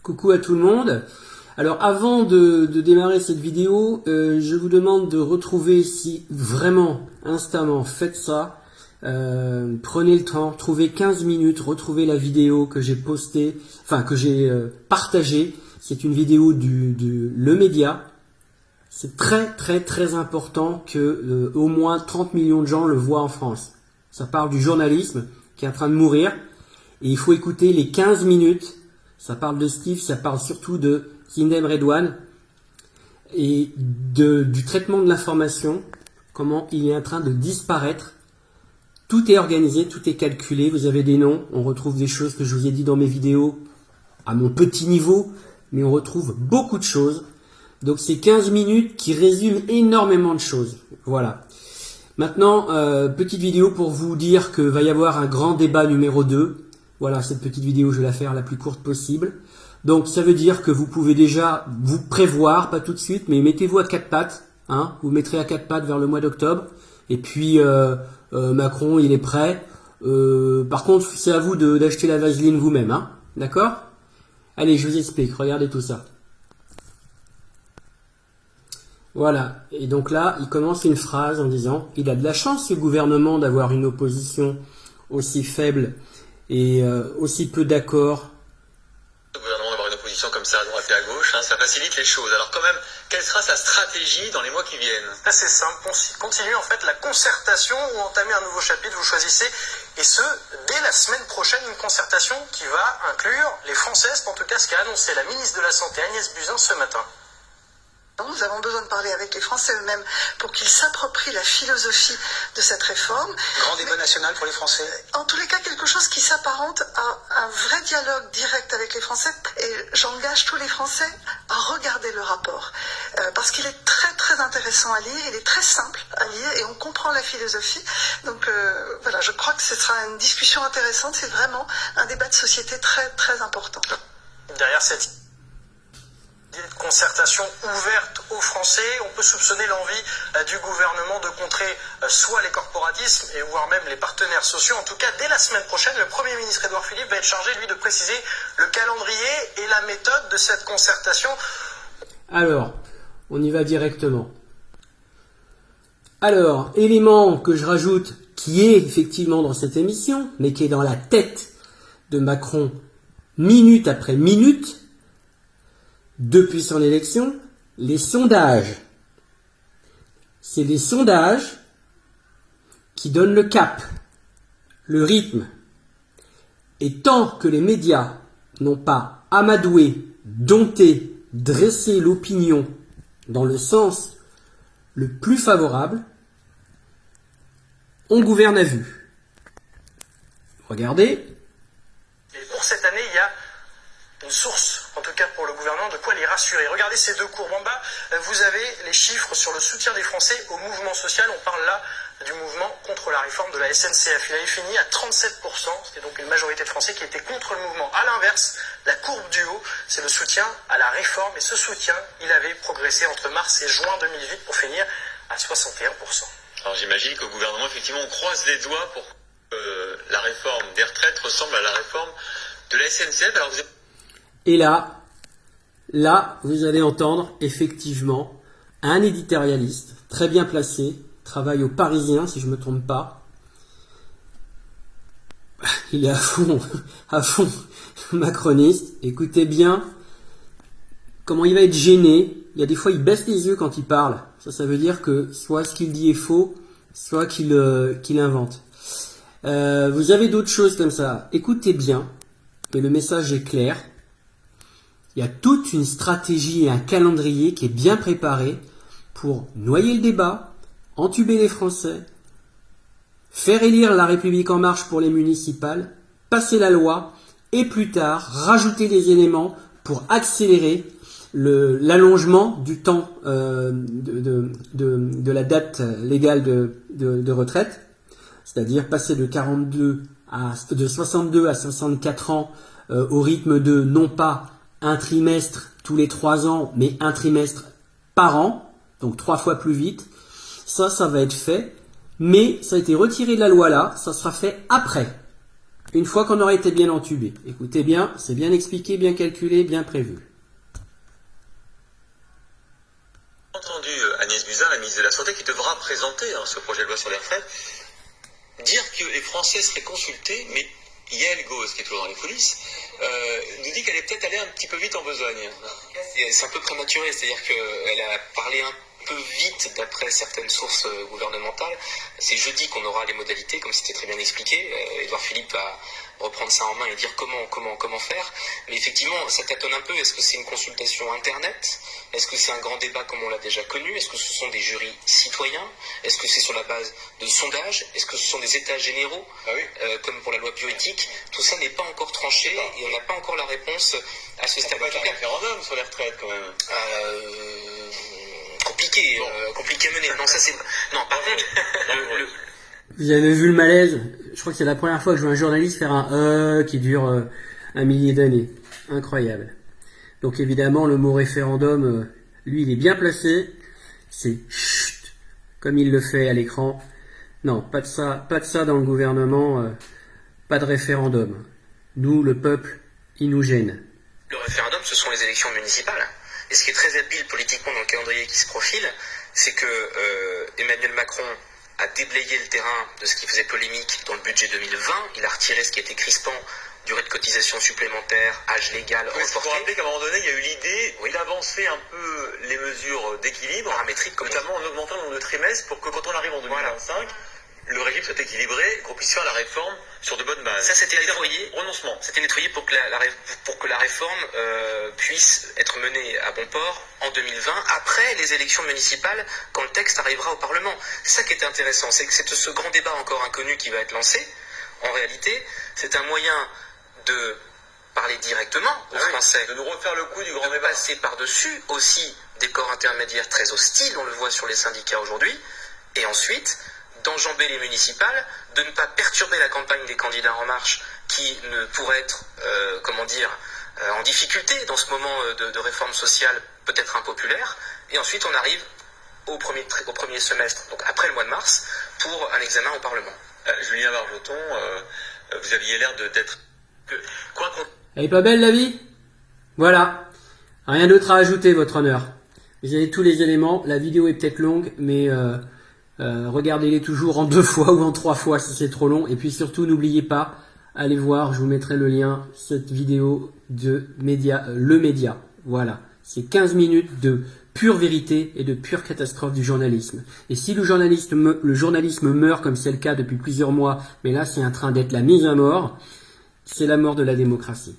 Coucou à tout le monde. Alors avant de démarrer cette vidéo, je vous demande de retrouver, si vraiment, instamment, faites ça, prenez le temps, trouvez 15 minutes, retrouvez la vidéo que j'ai postée, enfin que j'ai partagée. C'est une vidéo du Le Média. C'est très important que au moins 30 millions de gens le voient en France. Ça parle du journalisme qui est en train de mourir et il faut écouter les 15 minutes. Ça parle de Steve, ça parle surtout de Kindem Redouane et du traitement de l'information, comment il est en train de disparaître. Tout est organisé, tout est calculé, vous avez des noms, on retrouve des choses que je vous ai dit dans mes vidéos à mon petit niveau, mais on retrouve beaucoup de choses. Donc c'est 15 minutes qui résument énormément de choses. Voilà. Maintenant, petite vidéo pour vous dire que va y avoir un grand débat numéro 2. Voilà, cette petite vidéo, je vais la faire la plus courte possible. Donc ça veut dire que vous pouvez déjà vous prévoir, pas tout de suite, mais mettez-vous à 4 pattes. Hein, vous mettrez à 4 pattes vers le mois d'octobre. Et puis Macron, il est prêt. Par contre, c'est à vous d'acheter la vaseline vous-même. Hein, d'accord? Allez, je vous explique. Regardez tout ça. Voilà, et donc là, il commence une phrase en disant « Il a de la chance, ce gouvernement, d'avoir une opposition aussi faible et aussi peu d'accord. » Le gouvernement d'avoir une opposition comme ça à droite et à gauche, hein, ça facilite les choses. Alors quand même, quelle sera sa stratégie dans les mois qui viennent? C'est simple, continuer en fait la concertation ou entamer un nouveau chapitre, vous choisissez, et ce, dès la semaine prochaine, une concertation qui va inclure les Françaises, en tout cas ce qu'a annoncé la ministre de la Santé Agnès Buzyn ce matin. Nous avons besoin de parler avec les Français eux-mêmes pour qu'ils s'approprient la philosophie de cette réforme. Grand débat national pour les Français. En tous les cas, quelque chose qui s'apparente à un vrai dialogue direct avec les Français. Et j'engage tous les Français à regarder le rapport. Parce qu'il est très intéressant à lire, il est très simple à lire et on comprend la philosophie. Donc voilà, je crois que ce sera une discussion intéressante. C'est vraiment un débat de société très important. Derrière cette de concertation ouverte aux Français, on peut soupçonner l'envie du gouvernement de contrer soit les corporatismes et voire même les partenaires sociaux. En tout cas, dès la semaine prochaine, le Premier ministre Édouard Philippe va être chargé, lui, de préciser le calendrier et la méthode de cette concertation. Alors, on y va directement. Alors, élément que je rajoute, qui est effectivement dans cette émission, mais qui est dans la tête de Macron minute après minute, depuis son élection, les sondages. C'est les sondages qui donnent le cap, le rythme. Et tant que les médias n'ont pas amadoué, dompté, dressé l'opinion dans le sens le plus favorable, on gouverne à vue. Regardez. Et pour cette année, il y a une source, en tout cas pour le gouvernement, de quoi les rassurer. Regardez ces deux courbes en bas, vous avez les chiffres sur le soutien des Français au mouvement social. On parle là du mouvement contre la réforme de la SNCF. Il avait fini à 37%, c'était donc une majorité de Français qui étaient contre le mouvement. À l'inverse, la courbe du haut, c'est le soutien à la réforme. Et ce soutien, il avait progressé entre mars et juin 2008 pour finir à 61%. Alors j'imagine qu'au gouvernement, effectivement, on croise les doigts pour que la réforme des retraites ressemble à la réforme de la SNCF. Alors Et là, vous allez entendre effectivement un éditorialiste très bien placé, travaille au Parisien si je ne me trompe pas. Il est à fond macroniste. Écoutez bien comment il va être gêné. Il y a des fois, il baisse les yeux quand il parle. Ça veut dire que soit ce qu'il dit est faux, soit qu'il invente. Vous avez d'autres choses comme ça. Écoutez bien, et le message est clair. Il y a toute une stratégie et un calendrier qui est bien préparé pour noyer le débat, entuber les Français, faire élire la République en marche pour les municipales, passer la loi et plus tard rajouter des éléments pour accélérer l'allongement du temps de la date légale de retraite, c'est-à-dire passer de 62 à 64 ans au rythme de non pas un trimestre tous les 3 ans, mais un trimestre par an, donc 3 fois plus vite. Ça va être fait, mais ça a été retiré de la loi là, ça sera fait après. Une fois qu'on aura été bien entubé. Écoutez bien, c'est bien expliqué, bien calculé, bien prévu. Entendu Agnès Buzyn, la ministre de la Santé, qui devra présenter ce projet de loi sur les retraites, dire que les Français seraient consultés, mais Yael Gauze, qui est toujours dans les coulisses, nous dit qu'elle est peut-être allée un petit peu vite en besogne. C'est un peu prématuré, c'est-à-dire qu'elle a parlé un peu vite d'après certaines sources gouvernementales. C'est jeudi qu'on aura les modalités, comme c'était très bien expliqué. Édouard Philippe va reprendre ça en main et dire comment faire. Mais effectivement, ça tâtonne un peu. Est-ce que c'est une consultation Internet ? Est-ce que c'est un grand débat comme on l'a déjà connu ? Est-ce que ce sont des jurys citoyens ? Est-ce que c'est sur la base de sondages ? Est-ce que ce sont des états généraux, comme pour la loi bioéthique ? Tout ça n'est pas encore tranché et on n'a pas encore la réponse à ce stade. Ça peut être un référendum sur les retraites quand même. Compliqué à mener. Non, ça c'est... Non, par contre... Vous avez vu le malaise? Je crois que c'est la première fois que je vois un journaliste faire un qui dure un millier d'années. Incroyable. Donc évidemment, le mot référendum, lui, il est bien placé. C'est chut, comme il le fait à l'écran. Non, pas de ça dans le gouvernement. Pas de référendum. Nous, le peuple, il nous gêne. Le référendum, ce sont les élections municipales. Et ce qui est très habile politiquement dans le calendrier qui se profile, c'est que Emmanuel Macron a déblayé le terrain de ce qui faisait polémique dans le budget 2020. Il a retiré ce qui était crispant, durée de cotisation supplémentaire, âge légal reporté. Il faut rappeler qu'à un moment donné, il y a eu l'idée d'avancer un peu les mesures d'équilibre, paramétriques, notamment en augmentant le nombre de trimestres pour que quand on arrive en 2025, le régime soit équilibré, qu'on puisse faire la réforme sur de bonnes bases. Ça, c'était nettoyé. Renoncement. C'était nettoyé pour que la réforme puisse être menée à bon port en 2020, après les élections municipales, quand le texte arrivera au Parlement. C'est ça qui est intéressant, c'est que c'est ce grand débat encore inconnu qui va être lancé. En réalité, c'est un moyen de parler directement aux Français, de nous refaire le coup du grand débat, passer par-dessus aussi des corps intermédiaires très hostiles, on le voit sur les syndicats aujourd'hui, et ensuite d'enjamber les municipales, de ne pas perturber la campagne des candidats En Marche qui ne pourraient être, en difficulté dans ce moment de réforme sociale peut-être impopulaire, et ensuite on arrive au premier semestre, donc après le mois de mars, pour un examen au Parlement. Julien Bargeton, vous aviez l'air d'être... Elle est pas belle la vie? Voilà. Rien d'autre à ajouter, votre honneur. Vous avez tous les éléments. La vidéo est peut-être longue, mais regardez-les toujours en 2 fois ou en 3 fois si c'est trop long. Et puis surtout, n'oubliez pas, allez voir, je vous mettrai le lien, cette vidéo de Le Média. Voilà. C'est 15 minutes de pure vérité et de pure catastrophe du journalisme. Et si le journalisme meurt, comme c'est le cas depuis plusieurs mois, mais là c'est en train d'être la mise à mort, c'est la mort de la démocratie.